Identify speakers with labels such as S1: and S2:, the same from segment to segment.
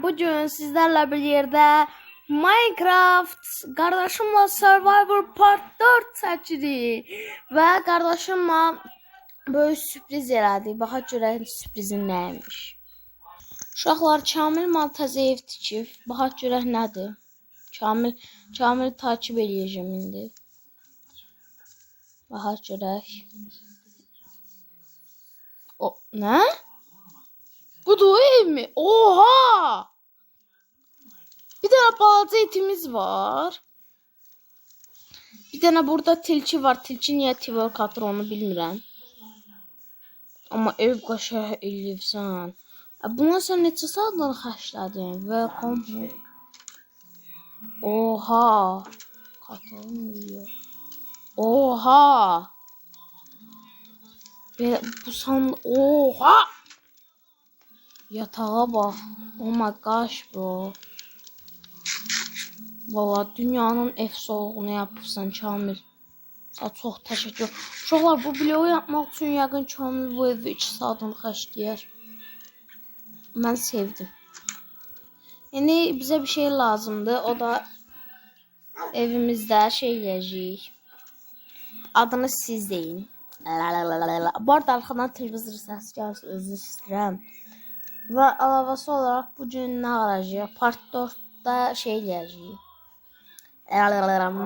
S1: Bugün sizlerle bir yerde Minecraft kardeşimle Survivor Part 4 çekirik ve kardeşimle böyle sürpriz elədik. Baxa görək sürprizin nəymiş. Uşaqlar Kamil Maltaza ev tikib. Baxa görək nədir. Kamil takip eləyəcəm indi. Baxa görək. O nə? Bu da o ev mi? Oha! Bir tane balaca etimiz var. Bir tane burada tilki var. Tilki niye twerk atır onu bilmirəm. Amma ev qaşa eləyibsən. Buna sən neçə saatdan xərclədin? Welcome. Oha. Katılmıyor. Oha. Bu san... Oha. Yatağa bax. Oh my gosh bro. Valla dünyanın efsoğunu yapırsan Kamil. Sana çok teşekkür. Uşaqlar bu bloğu yapmaq üçün yəqin Kamil bu evi 2 saatını xərcləyər. Mən sevdim. Yani bize bir şey lazımdı. O da evimizde şey eləyəcəyik. Adını siz deyin. Bu arada arxadan televizor səsi gəlsə özür istəyirəm. Və əlavəsi olaraq bugün nə alacağıq? Part 4'da şey eləyəcəyik.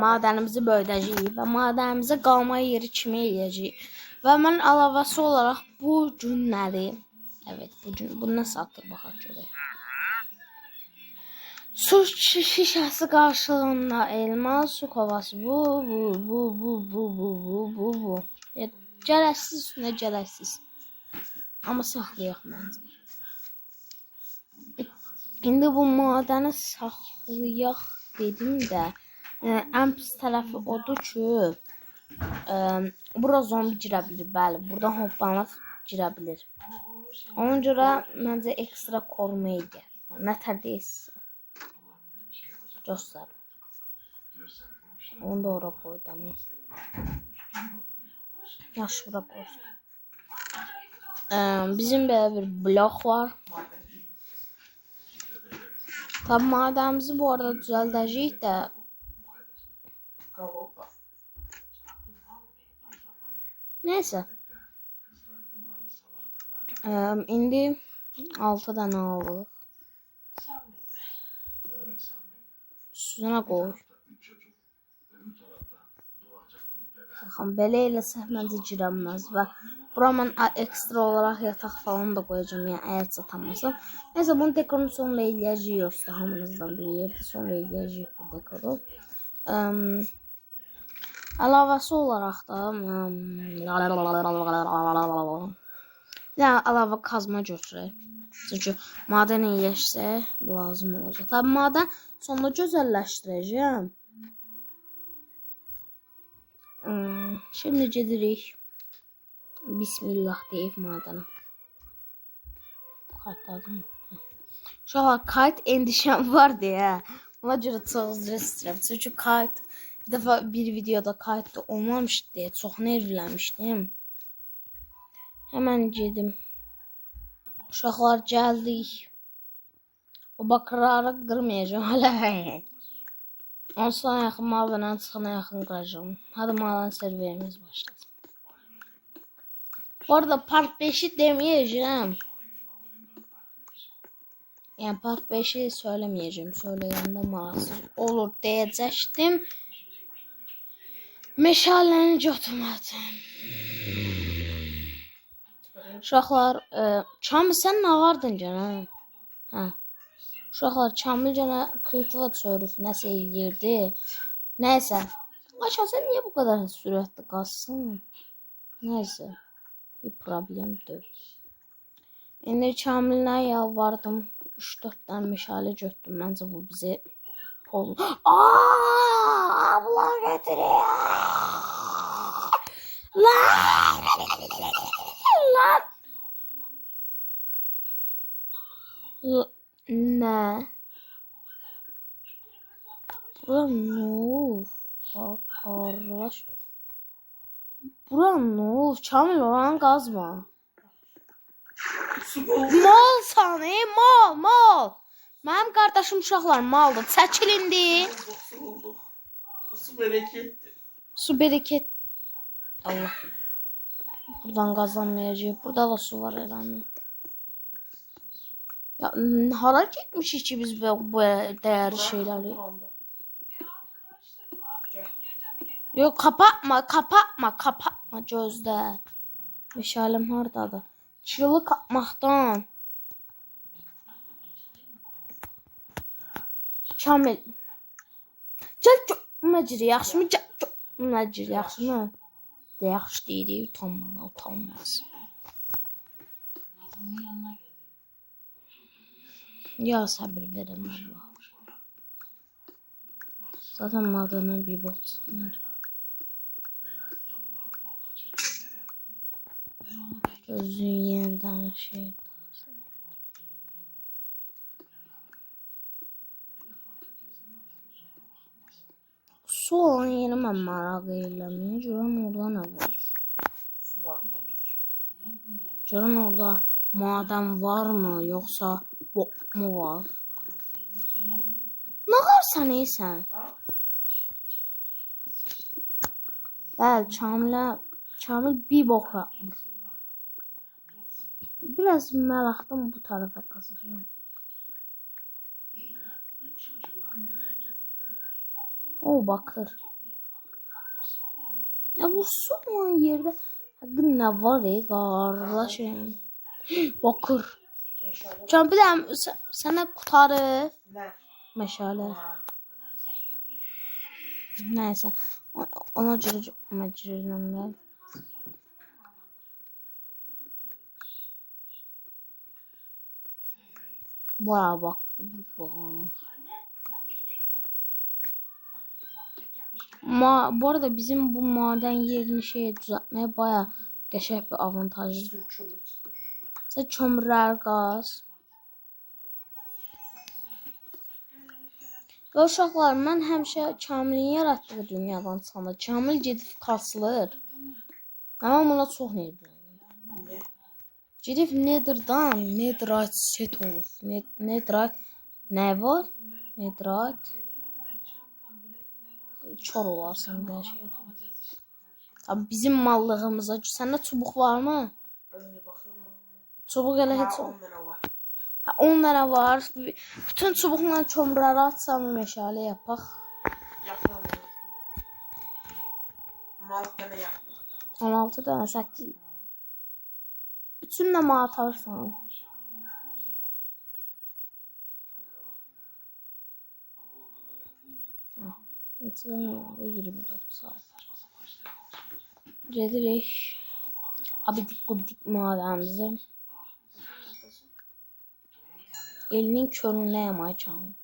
S1: Madenimizi böləcəyik və madenimizi qalma yeri kimi eləyəcəyik. Və mən əlavəsi olaraq bu günləri, evet bu gün bunu satır baxaq görək. Su şişəsi qarşılığında elma, su kovası bu. Gərəksiz üstünə gərəksiz. Amma saxlayaq məncə. İndi bu madəni saxlayaq dedim də. Ən pis tərəfi odur ki, bura zombi girə bilir, bəli. Buradan hoppanıb girə bilir. Ona görə məncə ekstra koruma edir. Nətər deyilsin? Göstər. Onu da ora qoydum. Yaxşı, bura qoysun. Bizim belə bir blok var. Tabi madəmizi bu arada düzəldəcəyik də. Neyse. İndi 6 dənə aldıq. Üstünə qoy. Baxın, belə eləsək məncə girənməz və bura mən ekstra olaraq yataq falan da qoyacağım, yəni əgər çatamasam. Neyse, bunu dekorunu sonra eləyəcəyik yoxsa hamınızdan bir yerdə sonra eləyəcəyik bu dekoru. Əlavəsi olaraq da əlavə kazma götürək. Çünki madən eləyəşsə lazım olacaq. Tabi madən sonunda gözəlləşdirəcəm. Şimdi gedirik. Bismillah deyib madənə. Kayıtladım. Uşaqlar kayıt endişəm var deyə. Ona görə çox üzr istəyirəm. Çünki kayıt bir dəfə bir videoda kayıtda olmamışdı deyə çox nervlənmişdim. Hemen gedim. Uşaqlar gəldik. O bakırları qırmayacağım hələ. Onsuna yaxın mavindən çıxana yaxın qıracağım. Hadi malan serverimiz başlasın. Bu arada part 5'i demeyeceğim. Yani part 5'i söylemeyeceğim. Söyleyende marasız olur diyecektim. Meşaləni götürmədim. Uşaqlar, Kamil sən nə vardın gənə? Hə. Uşaqlar, Kamil gənə kritiva çörüf nəsə eləyirdi. Nəysə. Aşağı sən niyə bu qədər sürətli qalsın? Nəysə. Bir problem deyil. İndi Kamilinə yalvardım. 3-4 tane meşale götürdüm. Məncə bu bizi oldu. Abla götürüyor. Lan. Ne? Bura ne oldu? Arkadaş. Bura ne oldu? Kamil oranı kazma. Mal sana mal. Mənim qardaşım uşaqlar maldır. Çəkil indi.
S2: Su bulduk. Su berekettir.
S1: Su bereket. Allah. Buradan qazanmayacağıq. Burada da su var herhalde. Ya hara getmişik ki biz bu değerli şeyleri? Yok kapatma gözdə. Meşalem hardadır? Çığlık atmaqdan. Kamil. Gəl məcri yaxşımı? Məcri yaxşımı? De yaxşı deyirik, utanmaz. Ya sabır verin Allah. Zaten madana bir bot çıkmır. Gözün yerden şey. Su olan yeri mən maraq eləmir. Görən orada nə var?
S2: Su var.
S1: Görən orada maden var mı yoksa bok mu var? Ne qarsan eysən? Bəli, Kamil bir bok yapmış. Biraz məlahdım bu tarafa qaçacağım. O bakır. Ya bu su olan yerde ne var kardeşim? Bakır. Can bir de sana kurtarır.
S2: Ne?
S1: Meşale. Neyse. Ona mecburinden de. Bayağı baktı burada. Bu arada bizim bu maden yerini düzeltmeye bayağı qəşəng bir avantajlı. Sen çömürler gaz. Və uşaqlar, mən həmişə Kamilin yaratdığı dünyadan çıxanda Kamil gedib kasılır. Amma buna çox nervləndim. Gedib Nether'dan Netherite set olub. Netherite nə var? Netherite çor olarsan bir şey. Abi bizim mallığımıza səndə çubuq varmı? Çubuq elə heç o. Ha 10 lira var. Bütün çubuqla çömürləri atsam meşale yapaq.
S2: Yapalım. 16 tane yaptım.
S1: 16 tane 8. Bütün de mi atarsan? Mesela 24 saat. Gedirik. Abidik gubidik madenimizi. Elinin körünə yamaya çalın.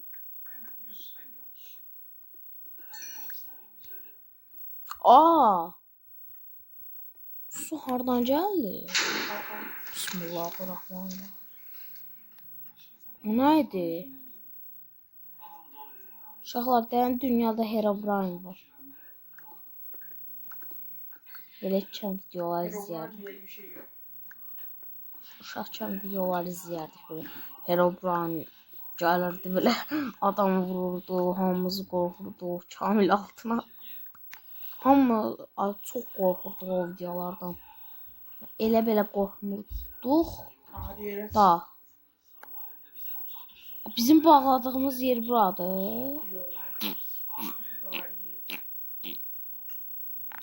S1: Su hardan gəldi? Bismillahirrahmanirrahim. O neydi? Uşaqlar deyən dünyada Herobrine var. Belə videolar izləyərdik. Uşaqkən videolar izləyərdik böyle. Herobrine gəlirdi böyle adam vururdu, hamımızı qorxurdu, Kamil altına. Hamı çox qorxurdu o videolardan. Elə belə qorxmurduq da. Bizim bağladığımız yer buradır.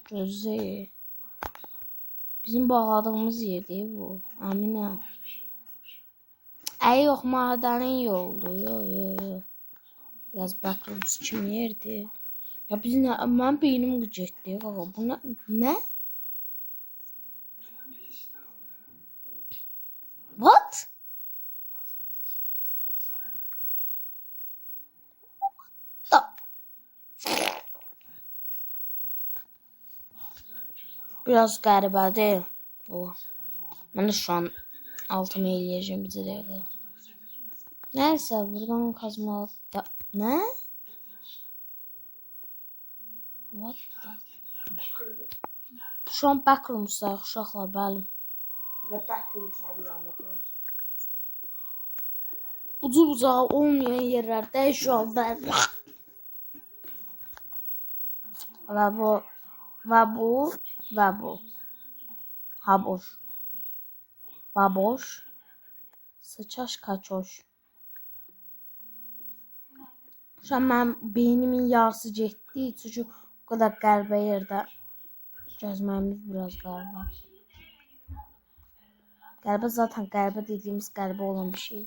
S1: Gözü. Bizim bağladığımız yer değil bu. Əminəm. Yox, madenin yoldu. Yo. Biraz backrooms kimi yerdi. Ya biz nə? Mən beynim getdi. Bu nə? What? Biraz qəribədir. Mən də şu an altımı eləyəcəm bir dəqiqə. Neyse buradan kazma. Ne? What the? Şu an backrooms'dayıq uşaqlar, bəli.
S2: Ne backrooms abi ya, anlatır mısın?
S1: ucu bucağı olmayan yerlərdə jollar. Və bu. Haboş. Baboş. Sıçaş kaçoş. Şu an mənim beynimin yarısı getdi. Çünki o kadar qəribə yerdə gəzməyimiz biraz qəribə. Qəribə zaten qəribə dediğimiz qəribə olan bir şey.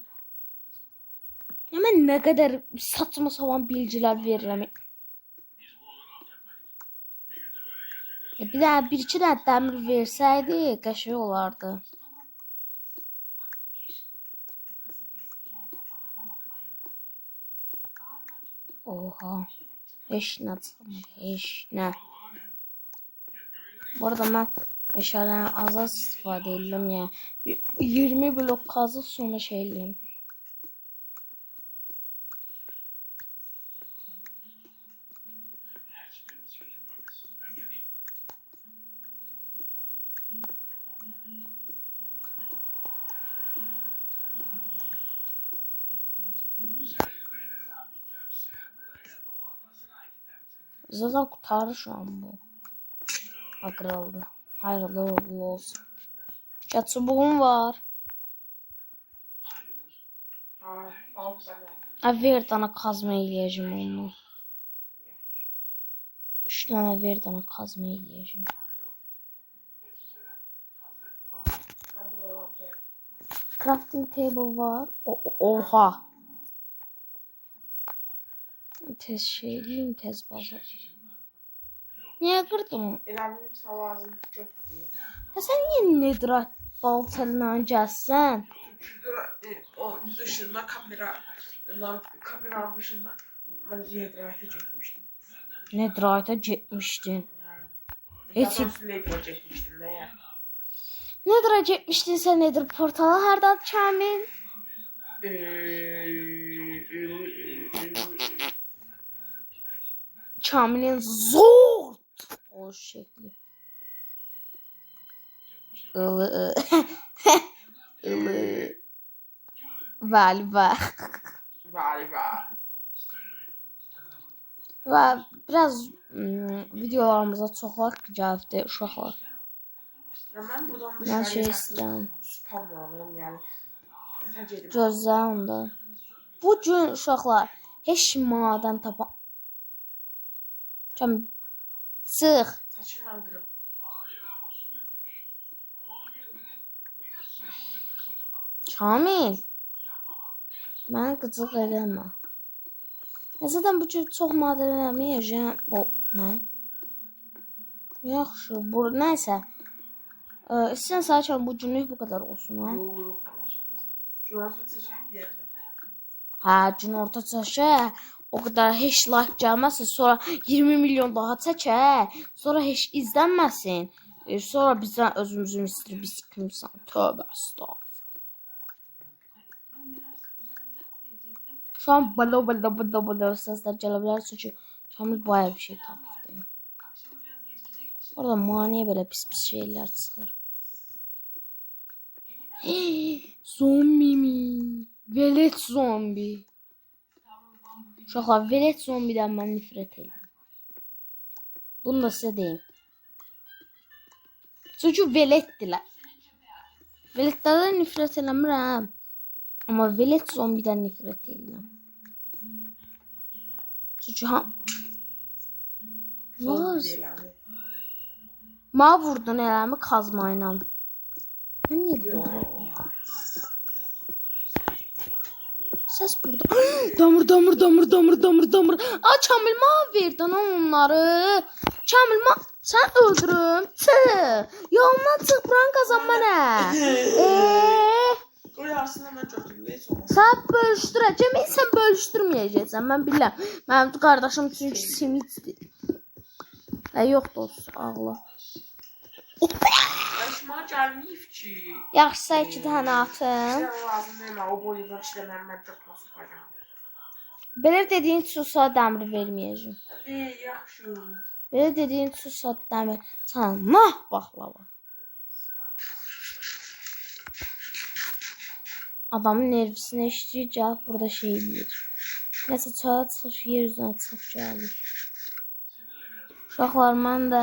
S1: Ya mən nə qədər saçma sapan bilgiler verirəm. Ya bir iki dənə dəmir versəydi qəşəng olardı. Oha. Heç nə çıxmır. Heç nə. Bu arada mən meşələrini az istifadə edirəm. Yəni 20 blok qazı sonra şey eləyim. Zaten kurtardı şu an bu. Kırıldı. Hayırlı uğurlu olsun. Ya çubuğum var.
S2: Al sana.
S1: Ver dana kazma eləyəcəm onu. 3 dənə ver dana kazma eləyəcəm. Crafting table var. Oha. Tez şeyliyim, tez bazar. Niye kırdım?
S2: Elədim sağ lazım götür.
S1: Ya sen niye nedrat baltanla gəlsən?
S2: Çünkü o dışında kameranın dışında ben Nedra'ya çekmiştim.
S1: Nedrata getmişdin.
S2: Hiç Nedra'ya çekmiştim ne ya?
S1: Nedra getmişdin sen nedir portala hardan Kamil? Kamil'in zor o şekli. Ilı. Ilı. Galiba. Ve biraz videolarımıza çok vaxt gəldi uşaqlar.
S2: Ben buradan
S1: Ben şey istəyirəm.
S2: Spamlanım yani.
S1: Gözlə onda. Bu gün uşaqlar heç madən tapan. Çıx.
S2: Saçımı ben kırıp.
S1: Kamil. Mən qıcıq eləmə. Zaten bu cür çox madən eləməyəcəm. O, nə? Yaxşı, bu nəysə. İstəyən saçam bu günlük bu kadar olsun ha.
S2: Yok. Cumartesi seçecek bir yerde.
S1: Ha, gün orta çəkə. O kadar heç like gəlməsin, sonra 20 milyon daha çəkə. Sonra heç izlənməsin. Sonra bizdən özümüzü istir biz kimsən. Tövbə estağfurullah. Şu an bala sesler gelebilir çünkü Kamil bayağı bir şey tapdı. Orada maniye böyle pis şeyler çıkar. Zombi mi? Velet zombi. Uşaqlar, velet zombidən mən nifrət edirəm. Bunu da sizə deyim. Çünki veletdilər. Veletlərdən nifrət eləmirəm. Amma velet zombidən nifrət edirəm. Çünki Ma vurdun eləmi kazmayla. Mən niyə dedim? Ses burada. Damır. Aa Kamil ma verdin onları. Kamil ma sen öldürüm. Yolundan çık buran kazan mənə.
S2: Koyarsın hemen çok iyi.
S1: Sən bölüşdürəcəm, sən bölüşdürməyəcəksən. Mən bilirəm. Mənim qardaşım çünki simitdir. Yox dost, ağla.
S2: Yaşıma gelmeyip ki.
S1: Yaxşı sən 2 dənə atın.
S2: Sen lazım değil mi? O boyu var işte ben çok nasıl yapacağım.
S1: Belə dediyin susa dəmir verməyəcəm.
S2: Yaxşı.
S1: Belə dediyin susa dəmir. Sən nah baxlava. Adamın nervisini eşitliyor, gəlib burada şey eləyir. Nəsə çaya çıxış, yer üzünə çıxıb gəlir. Uşaqlar, mən də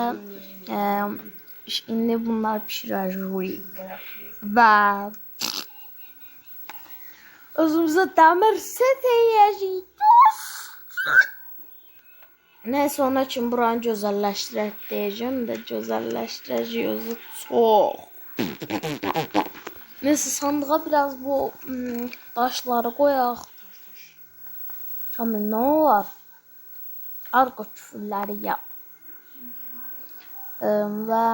S1: indi bunlar pişirəcəyik. Və özümüzə dəmir set eləyəcəyik. Nəysə, ona üçün buranı gözəlləşdirək deyəcəm də, gözəlləşdirəcək özü çox. Nəysə, sandığa biraz bu daşları qoyaq. Kamil, nə olar? Arqa küfürləri yap. Və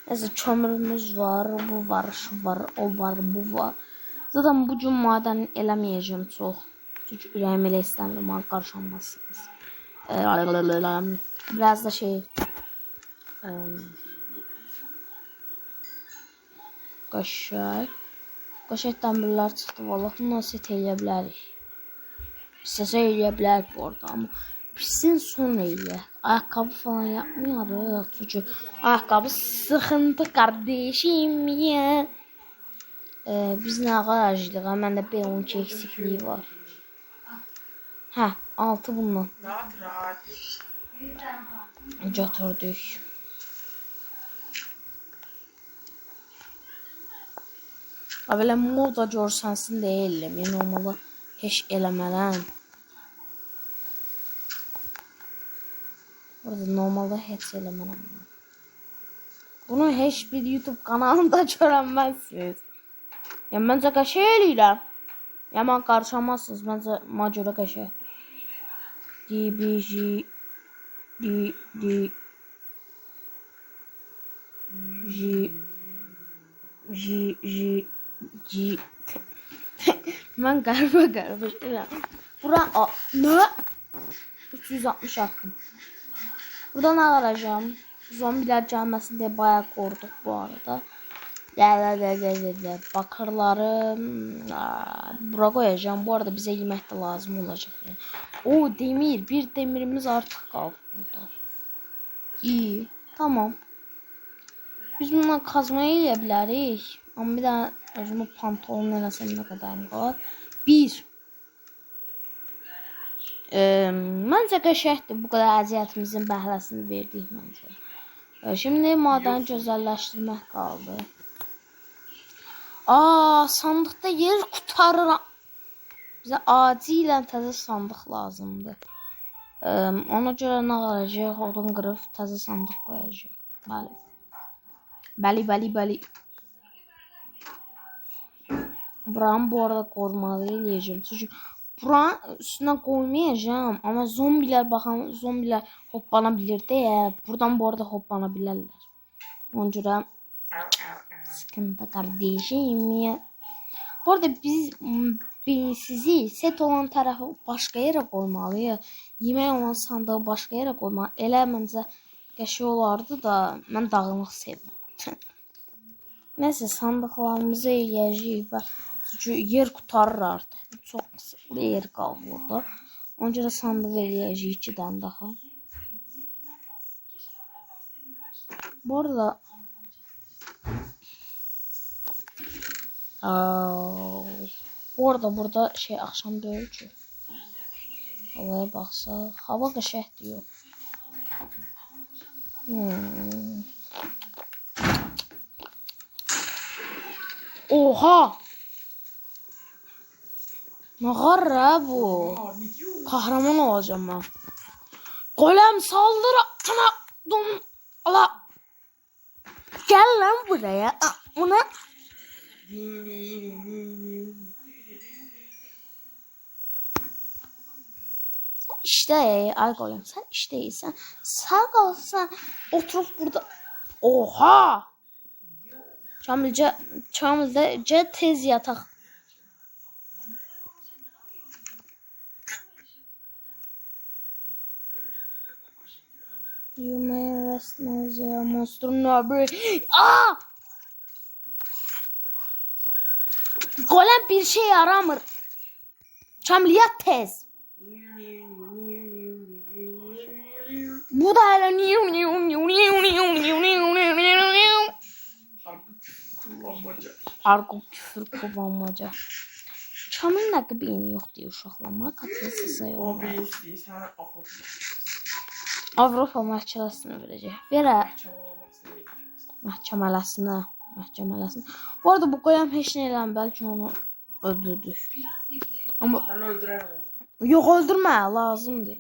S1: nəysə, kömürümüz var, bu var, şu var, o var, bu var. Zaten bu gün madən eləməyəcəm çox. Çünki ürəyim elə istəmir, mənə qarşılanmazsınız. Biraz da şey Qaşək dəmirlər çıxdı. Vallahi bundan set eləyə bilərik. İstəsə eləyə bilərik bu arada, amma pisin son eləyək. Ayaqqabı falan yapmayarıq. Çünki ayaqqabı sıxıntı qardeşim ya. Biz nə qarajlıq? Məndə B12 eksikliyi var. Hə, 6 bundan.
S2: Rahat.
S1: Götürdük. Belə moda görsənsin deyiləm. Normalda heç eləmələm. Burada normalda heç eləmələm. Bunu heç bir YouTube kanalında görənməzsiniz. Yəni, məncə qəşəng eləyirəm. Yəni, mən qarşılamazsınız. Məncə macora qəşəngdir. DBJ Mən qəribə şeyəm. Bura nə? 360 attım. Burada nə alacağım? Zombilər gəlməsin deyə bayağı qoruduq bu arada. Bakırları bura qoyacağım. Bu arada bizə yemək də lazım olacaq. O demir. Bir demirimiz artıq qaldı burada. İyi. Tamam. Biz bununla kazma eləyə bilərik. Amma bir dənə özümü pantolon eləsəm nə qədərim var. 1. Məncə qəşəkdir. Bu qədər əziyyətimizin bəhrəsini verdik məncə. Şimdi madanı gözəlləşdirmək qaldı. Sandıqda yer qutarıram. Bizə acilən təzə sandıq lazımdır. Ona görə nə qalacaq? Odun qırıb təzə sandıq qoyacaq. Bəli. Buranı bu arada qorumalı eləyəcəm. Çünki buranın üstünə qoymayacağım. Amma zombilər hoppana bilir deyə. Buradan bu arada hoppana bilərlər. Ona görə sıkıntı kardeşim ya. Bu arada biz sizi set olan tərəfi başqa yerə qoymalıyıq. Yemək olan sandığı başqa yerə qoymalıyıq. Elə məncə qəşəng olardı da mən dağınıq sevməm. Nəysə, sandıqlarımızı eləyəcəyik və çünki yer qutarır artıq. Çox qısa yer qaldı orada. Ona görə sandıq eləyəcəyik 2 dənə daha. Bu arada burada şey axşam deyil ki. Havaya baxsaq, hava qəşəngdir yox. Oha! Nə qarra bu? Kahraman olacağım mən. Golem saldır ana dom ala. Gel lan buraya. Buna İşte ay golem sen işteysen sağ kalsan oturup burada. Oha! Kamilce tez yatak. You may rest nausea monster nobody. Golem bir şey yaramır. Kamil yat tez. Bu da hala
S2: Qovanmaca.
S1: Argo küfür qovanmaca. Kamil nəqib eyni yoxdur uşaqlama. Katlası
S2: O
S1: sayılır.
S2: bir istəyirsən, Avropa.
S1: Avropa məhkəməsinə verəcək. Verə
S2: Məhkəmələsinə
S1: məhkəməsinə. Bu arada bu qoyam heç nə eləmir. Bəlkə onu öldürdük. Amma
S2: Mən öldürərəm onu.
S1: yox öldürmə, lazımdır.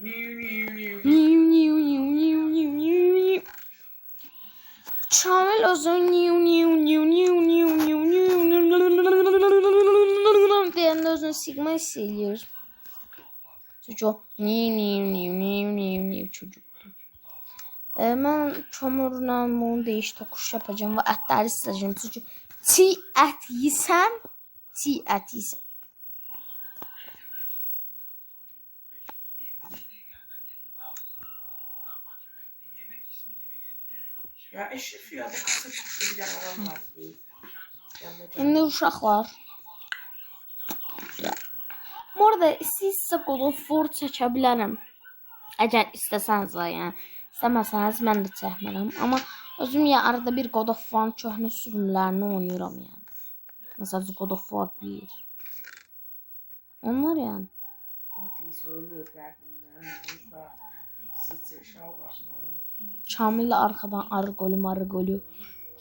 S1: Kamil özün deyəndə özünü sigma hiss eləyir. Çünki o çocukdur. Mən kömürlə bunu değiş tokuş yapacağım və ətləri istəyəcəm. Çünki çiğ ət yesəm, çiğ ət yesəm.
S2: Ya Eşref ya da kısa tuttu bir dənə adam var.
S1: İndi uşaqlar. Bu arada istəyirsə God of War çəkə bilərəm. Əgər istəsəniz yəni. İstəməsəniz mən də çəkmərəm. Amma özüm ya arada bir God of War'ın köhnə sürümlərini oynayıram yəni. Məsələn God of War 1. Onlar yəni.
S2: O deyil söylüyor dərdimdən. Burada sıçır şalvar.
S1: Kamillə arxadan arı golü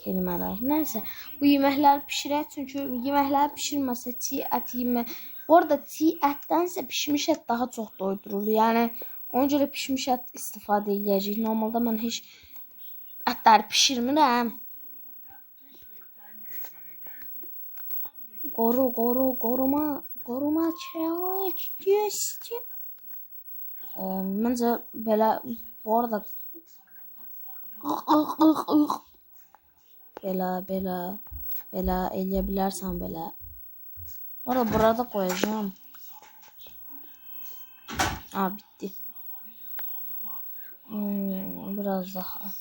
S1: kelimələr. Nəysə, bu yeməkləri pişirək çünki yeməkləri pişirməsə çiğ ət yemək. Bu arada çiğ ətdənsə pişmiş ət daha çox doydurur. Yəni ona görə pişmiş ət istifadə edəcəyik. Normalda mən heç ətləri pişirmirəm. Qoruma challenge göstər. Məncə belə bu arada belə eləyə bilərsən belə. Orada burada koyacağım. Bitti. Biraz daha.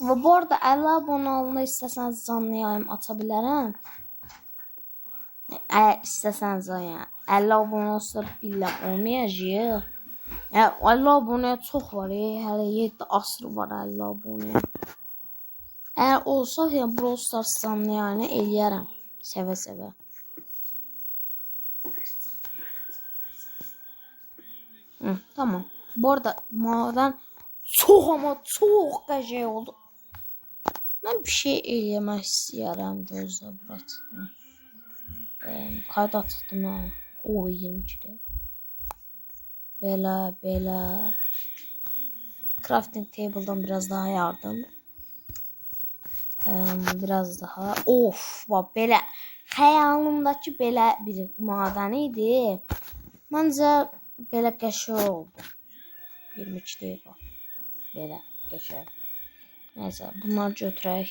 S1: Və bu arada 50 abunə oluna istəsəniz canlı yayım aça bilərəm. Əgər istəsəniz yəni 50 abunə olsa billə olmayacaq. Yəni 50 abunəyə çox var. Hələ 7 asr var 50 abunəyə. Əgər olsa yəni Brawl Stars canlı yayını eləyərəm. Sevə-sevə. Tamam. Bu arada madən çox ama çox qəşəng oldu. Mən bir şey eləmək istəyirəm. Gözlə burası. Kayda çıxdım ha. O 22 dəqiqə. Belə. Crafting table'dan biraz daha yardım. Biraz daha. Of, bak belə. Xəyalımdakı belə bir madən idi. Məncə belə qəşəng oldu. 22 dəqiqə. Belə qəşəng. Nəysə, bunları götürək.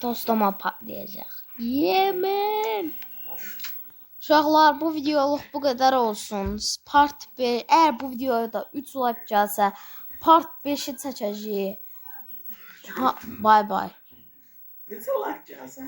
S1: Tostoma patlayacaq. Yemin. Uşaqlar, bu videoluk bu qədər olsun. Part 1. Əgər bu videoya da 3 like gəlsə, part 5'i çəkəcəyik. Bye bye.
S2: Neçə like gəlsə?